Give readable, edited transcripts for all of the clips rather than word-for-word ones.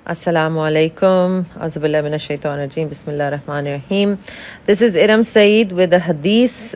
Assalamu alaikum. Auzubillahi minash shaitanir rajeem. Bismillahir rahmanir rahim. This is Iram Saeed with a hadith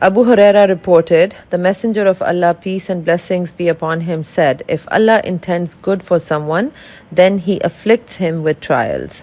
Abu Huraira reported, the Messenger of Allah, peace and blessings be upon him, said, if Allah intends good for someone, then he afflicts him with trials.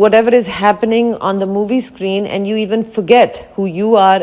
whatever is happening on the movie screen and you even forget who you are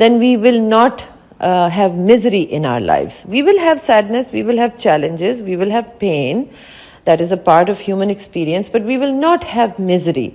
then we will not have misery in our lives. We will have sadness, we will have challenges, we will have pain. That is a part of human experience, but we will not have misery.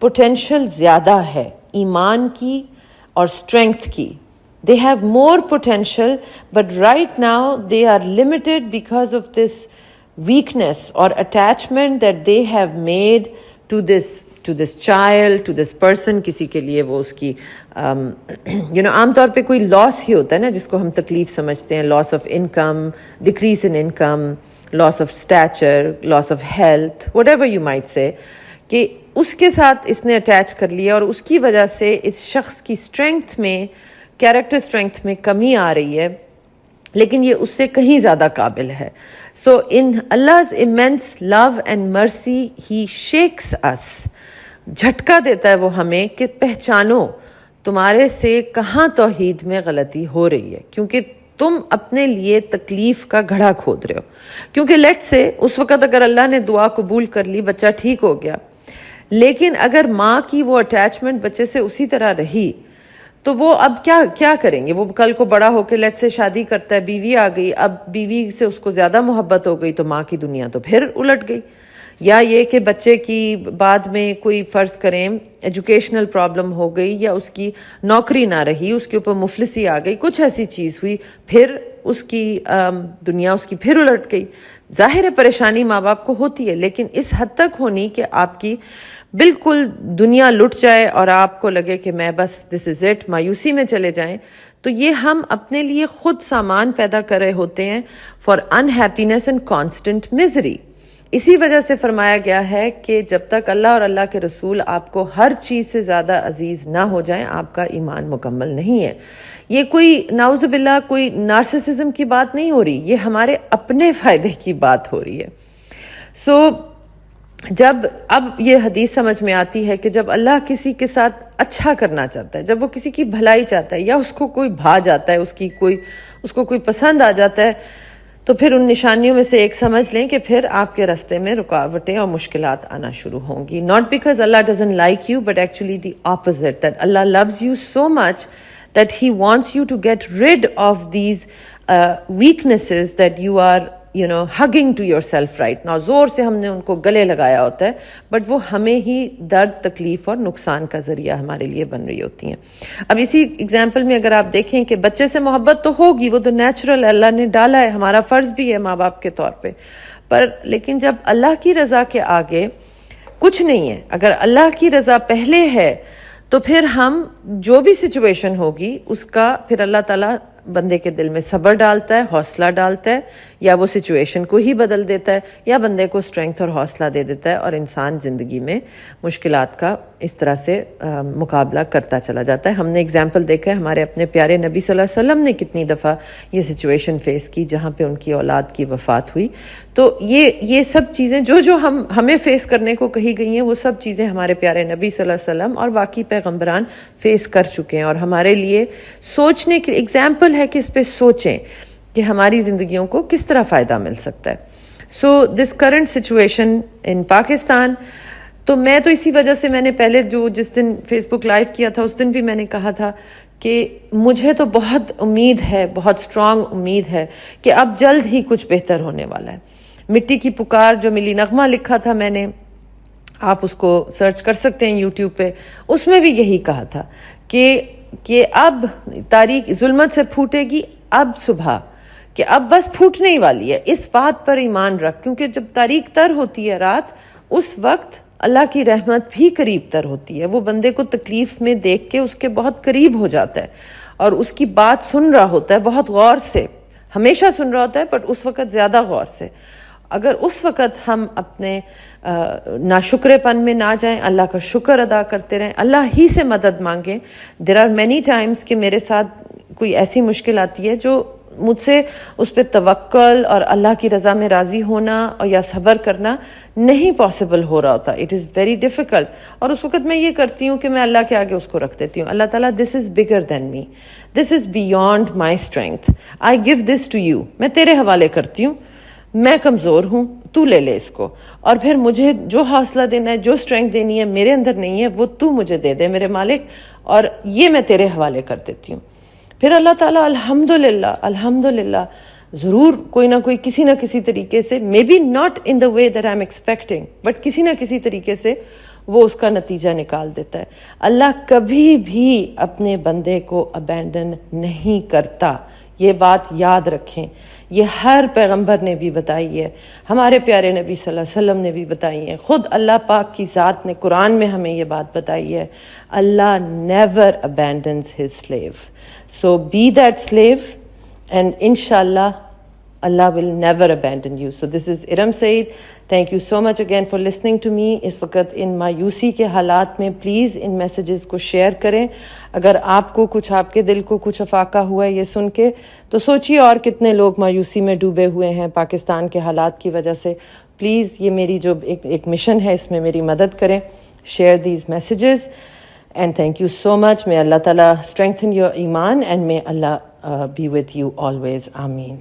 Potential زیادہ ہے ایمان کی اور strength کی. They have more potential, but right now they are limited because of this weakness or attachment that they have made to this child, to this person. کسی کے لیے وہ اس کی عام طور پہ کوئی لاس ہی ہوتا ہے نا جس کو ہم تکلیف سمجھتے ہیں, loss of income, decrease in income, loss of stature, loss of health, whatever you might say, کہ اس کے ساتھ اس نے اٹیچ کر لیا اور اس کی وجہ سے اس شخص کی اسٹرینتھ میں, کیریکٹر اسٹرینتھ میں کمی آ رہی ہے, لیکن یہ اس سے کہیں زیادہ قابل ہے. سو ان Allah's immense love and mercy he shakes us, جھٹکا دیتا ہے وہ ہمیں کہ پہچانو تمہارے سے کہاں توحید میں غلطی ہو رہی ہے, کیونکہ تم اپنے لیے تکلیف کا گڑھا کھود رہے ہو. کیونکہ لیٹ سے اس وقت اگر اللہ نے دعا قبول کر لی, بچہ ٹھیک ہو گیا, لیکن اگر ماں کی وہ اٹیچمنٹ بچے سے اسی طرح رہی تو وہ اب کیا کریں گے؟ وہ کل کو بڑا ہو کے لیٹ سے شادی کرتا ہے, بیوی آ گئی, اب بیوی سے اس کو زیادہ محبت ہو گئی تو ماں کی دنیا تو پھر الٹ گئی. یا یہ کہ بچے کی بعد میں کوئی فرض کریں ایجوکیشنل پرابلم ہو گئی, یا اس کی نوکری نہ رہی, اس کے اوپر مفلسی آ گئی, کچھ ایسی چیز ہوئی, پھر اس کی دنیا اس کی پھر الٹ گئی. ظاہر ہے پریشانی ماں باپ کو ہوتی ہے, لیکن اس حد تک ہونی کہ آپ کی بالکل دنیا لٹ جائے اور آپ کو لگے کہ میں بس دس از اٹ, مایوسی میں چلے جائیں, تو یہ ہم اپنے لیے خود سامان پیدا کر رہے ہوتے ہیں فار انہیپینس اینڈ کانسٹنٹ میزری. اسی وجہ سے فرمایا گیا ہے کہ جب تک اللہ اور اللہ کے رسول آپ کو ہر چیز سے زیادہ عزیز نہ ہو جائیں آپ کا ایمان مکمل نہیں ہے. یہ کوئی نعوذ باللہ کوئی نارسسزم کی بات نہیں ہو رہی, یہ ہمارے اپنے فائدے کی بات ہو رہی ہے. سو جب اب یہ حدیث سمجھ میں آتی ہے کہ جب اللہ کسی کے ساتھ اچھا کرنا چاہتا ہے, جب وہ کسی کی بھلائی چاہتا ہے, یا اس کو کوئی بھا جاتا ہے, اس کو کوئی پسند آ جاتا ہے, تو پھر ان نشانیوں میں سے ایک سمجھ لیں کہ پھر آپ کے راستے میں رکاوٹیں اور مشکلات آنا شروع ہوں گی. Not because Allah doesn't like you, but actually the opposite, that Allah loves you so much that he wants you to get rid of these weaknesses that you are hugging to yourself right now. زور سے ہم نے ان کو گلے لگایا ہوتا ہے, but وہ ہمیں ہی درد, تکلیف اور نقصان کا ذریعہ ہمارے لیے بن رہی ہوتی ہیں. اب اسی اگزامپل میں اگر آپ دیکھیں کہ بچے سے محبت تو ہوگی, وہ تو نیچرل اللہ نے ڈالا ہے, ہمارا فرض بھی ہے ماں باپ کے طور پہ, لیکن جب اللہ کی رضا کے آگے کچھ نہیں ہے, اگر اللہ کی رضا پہلے ہے تو پھر ہم جو بھی سچویشن ہوگی اس کا پھر اللہ تعالیٰ بندے کے دل میں صبر ڈالتا ہے, حوصلہ ڈالتا ہے, یا وہ سچویشن کو ہی بدل دیتا ہے, یا بندے کو اسٹرینتھ اور حوصلہ دے دیتا ہے, اور انسان زندگی میں مشکلات کا اس طرح سے مقابلہ کرتا چلا جاتا ہے. ہم نے اگزامپل دیکھا ہے, ہمارے اپنے پیارے نبی صلی اللہ علیہ وسلم نے کتنی دفعہ یہ سچویشن فیس کی جہاں پہ ان کی اولاد کی وفات ہوئی. تو یہ سب چیزیں جو ہمیں فیس کرنے کو کہی گئی ہیں, وہ سب چیزیں ہمارے پیارے نبی صلی اللہ علیہ وسلم اور باقی پیغمبران فیس کر چکے ہیں, اور ہمارے لیے سوچنے کی ایگزامپل ہے کہ اس پہ سوچیں کہ ہماری زندگیوں کو کس طرح فائدہ مل سکتا ہے. So this current situation in Pakistan, تو میں تو اسی وجہ سے میں نے پہلے جس دن فیس بک لائیو کیا تھا اس دن بھی میں نے کہا تھا کہ مجھے تو بہت امید ہے, بہت اسٹرانگ امید ہے کہ اب جلد ہی کچھ بہتر ہونے والا ہے. مٹی کی پکار جو ملی نغمہ لکھا تھا میں نے, آپ اس کو سرچ کر سکتے ہیں یوٹیوب پہ, اس میں بھی یہی کہا تھا کہ اب تاریخ ظلمت سے پھوٹے گی اب صبح, کہ اب بس پھوٹنے ہی والی ہے. اس بات پر ایمان رکھ, کیونکہ جب تاریک تر ہوتی ہے رات, اس وقت اللہ کی رحمت بھی قریب تر ہوتی ہے. وہ بندے کو تکلیف میں دیکھ کے اس کے بہت قریب ہو جاتا ہے, اور اس کی بات سن رہا ہوتا ہے بہت غور سے, ہمیشہ سن رہا ہوتا ہے بٹ اس وقت زیادہ غور سے. اگر اس وقت ہم اپنے ناشکرے پن میں نہ جائیں, اللہ کا شکر ادا کرتے رہیں, اللہ ہی سے مدد مانگیں. دیر آر مینی ٹائمز کہ میرے ساتھ کوئی ایسی مشکل آتی ہے جو مجھ سے اس پہ توکل اور اللہ کی رضا میں راضی ہونا اور یا صبر کرنا نہیں پاسبل ہو رہا ہوتا. اٹ از ویری ڈیفیکلٹ, اور اس وقت میں یہ کرتی ہوں کہ میں اللہ کے آگے اس کو رکھ دیتی ہوں, اللہ تعالیٰ this is bigger than me, this is beyond my strength, I give this to you, میں تیرے حوالے کرتی ہوں, میں کمزور ہوں, تو لے لے اس کو, اور پھر مجھے جو حوصلہ دینا ہے, جو اسٹرینتھ دینی ہے میرے اندر نہیں ہے, وہ تو مجھے دے دے میرے مالک, اور یہ میں تیرے حوالے کر دیتی ہوں. پھر اللہ تعالیٰ الحمدللہ ضرور کوئی نہ کوئی کسی نہ کسی طریقے سے, may be not in the way that I am expecting, but کسی نہ کسی طریقے سے وہ اس کا نتیجہ نکال دیتا ہے. اللہ کبھی بھی اپنے بندے کو ابینڈن نہیں کرتا. یہ بات یاد رکھیں. یہ ہر پیغمبر نے بھی بتائی ہے, ہمارے پیارے نبی صلی اللہ علیہ وسلم نے بھی بتائی ہے, خود اللہ پاک کی ذات نے قرآن میں ہمیں یہ بات بتائی ہے. اللہ never abandons his slave. So be that slave and inshallah Allah will never abandon you. So this is Iram Saeed. Thank you so much again for listening to me. اس وقت ان مایوسی کے حالات میں پلیز ان میسیجز کو share کریں. اگر آپ کو کچھ, آپ کے دل کو کچھ افاقہ ہوا ہے یہ سن کے, تو سوچیے اور کتنے لوگ مایوسی میں ڈوبے ہوئے ہیں پاکستان کے حالات کی وجہ سے. پلیز یہ میری جو ایک مشن ہے, اس میں میری مدد کریں. Share these messages and thank you so much. May Allah Ta'ala strengthen your iman and may Allah be with you always. Ameen.